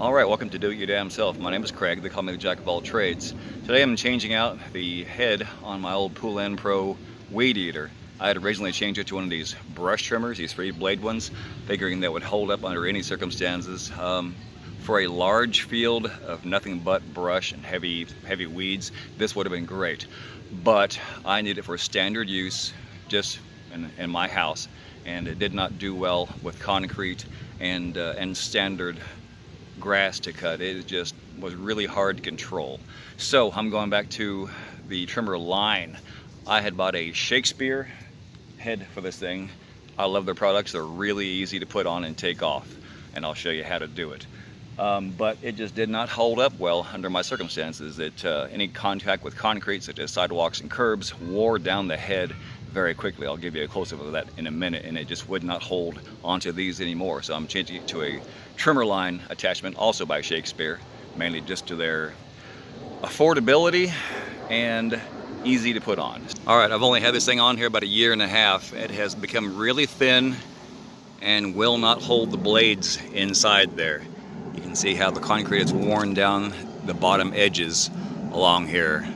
Alright, welcome to Do It Your Damn Self. My name is Craig, they call me the Jack of all trades. Today I'm changing out the head on my old Poulan Pro weed eater. I had originally changed it to one of these brush trimmers, these 3-blade ones, figuring that would hold up under any circumstances. For a large field of nothing but brush and heavy weeds, this would have been great. But I need it for standard use just in my house, and it did not do well with concrete and standard grass to cut. It just was really hard to control. So I'm going back to the trimmer line. I had bought a Shakespeare head for this thing. I love their products. They're really easy to put on and take off, and I'll show you how to do it. But it just did not hold up well under my circumstances. Any contact with concrete, such as sidewalks and curbs, wore down the head very quickly. I'll give you a close-up of that in a minute, and it just would not hold onto these anymore. So I'm changing it to a trimmer line attachment, also by Shakespeare, mainly just to their affordability and easy to put on. All right, I've only had this thing on here about a year and a half. It has become really thin and will not hold the blades inside there. You can see how the concrete has worn down the bottom edges along here.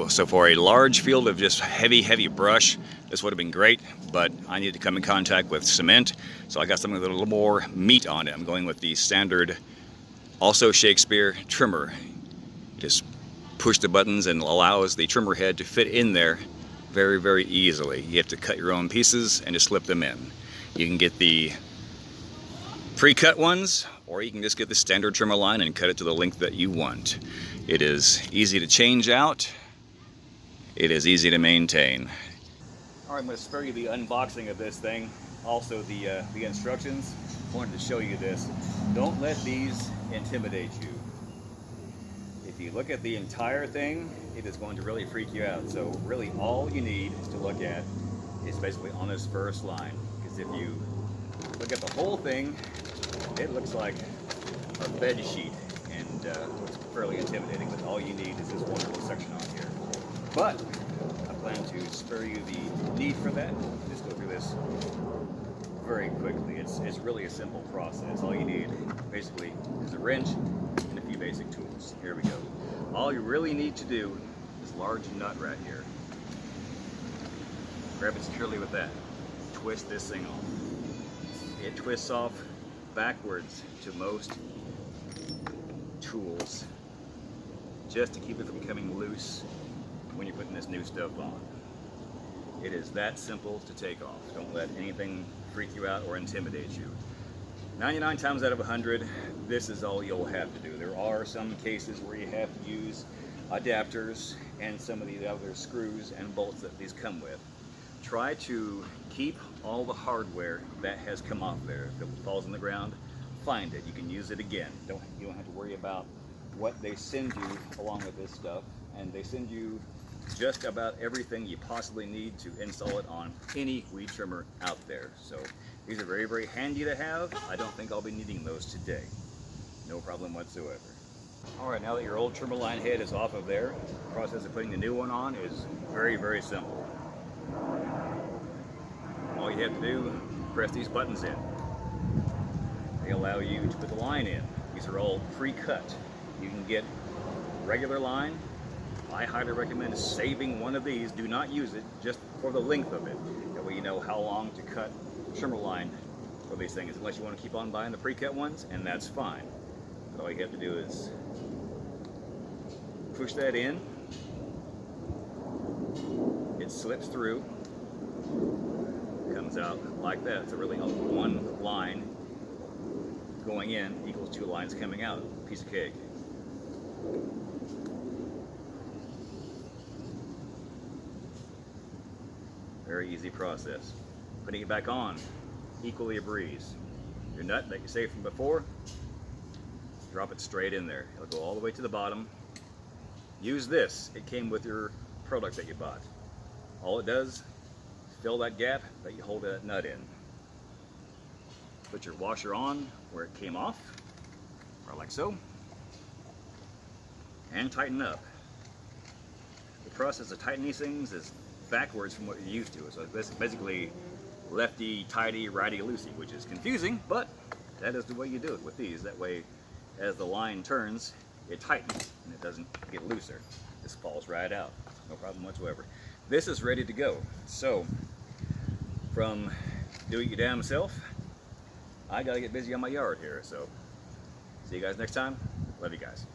So for a large field of just heavy brush, this would have been great, but I need to come in contact with cement, so I got something with a little more meat on it. I'm going with the standard, also Shakespeare trimmer. Just push the buttons and allows the trimmer head to fit in there very easily. You have to cut your own pieces and just slip them in. You can get the pre-cut ones, or you can just get the standard trimmer line and cut it to the length that you want. It is easy to change out. It is easy to maintain. All right, I'm going to spare you the unboxing of this thing, also the instructions. I wanted to show you this. Don't let these intimidate you. If you look at the entire thing, it is going to really freak you out. So really all you need to look at is basically on this first line. Because if you look at the whole thing, it looks like a bed sheet, and it's fairly intimidating, but all you need is this one little section on here. But I plan to spare you the need for that. Just go through this very quickly. It's really a simple process. All you need basically is a wrench and a few basic tools. Here we go. All you really need to do is large nut right here. Grab it securely with that. Twist this thing off. It twists off backwards to most tools, just to keep it from becoming loose when you're putting this new stuff on. It is that simple to take off. Don't let anything freak you out or intimidate you. 99 times out of 100, this is all you'll have to do. There are some cases where you have to use adapters and some of the other screws and bolts that these come with. Try to keep all the hardware that has come off there. If it falls on the ground, find it. You can use it again. You don't have to worry about what they send you along with this stuff. And they send you just about everything you possibly need to install it on any weed trimmer out there. So these are very handy to have. I don't think I'll be needing those today. No problem whatsoever. All right, now that your old trimmer line head is off of there, the process of putting the new one on is very simple. All you have to do, press these buttons in. They allow you to put the line in. These are all pre-cut. You can get regular line. I highly recommend saving one of these. Do not use it just for the length of it. That way you know how long to cut trimmer line for these things, unless you want to keep on buying the pre-cut ones, and that's fine. But all you have to do is push that in. It slips through. Comes out like that. So really one line going in equals 2 lines coming out. Piece of cake. Very easy process. Putting it back on, equally a breeze. Your nut that you saved from before, drop it straight in there. It'll go all the way to the bottom. Use this. It came with your product that you bought. All it does, fill that gap that you hold that nut in. Put your washer on where it came off, or like so, and tighten up. The process of tightening these things is backwards from what you're used to. So it's basically lefty, tighty, righty, loosey, which is confusing, but that is the way you do it with these. That way as the line turns, it tightens and it doesn't get looser. This falls right out, no problem whatsoever. This is ready to go. So, from do it your damn self, I gotta get busy on my yard here. So, see you guys next time. Love you guys.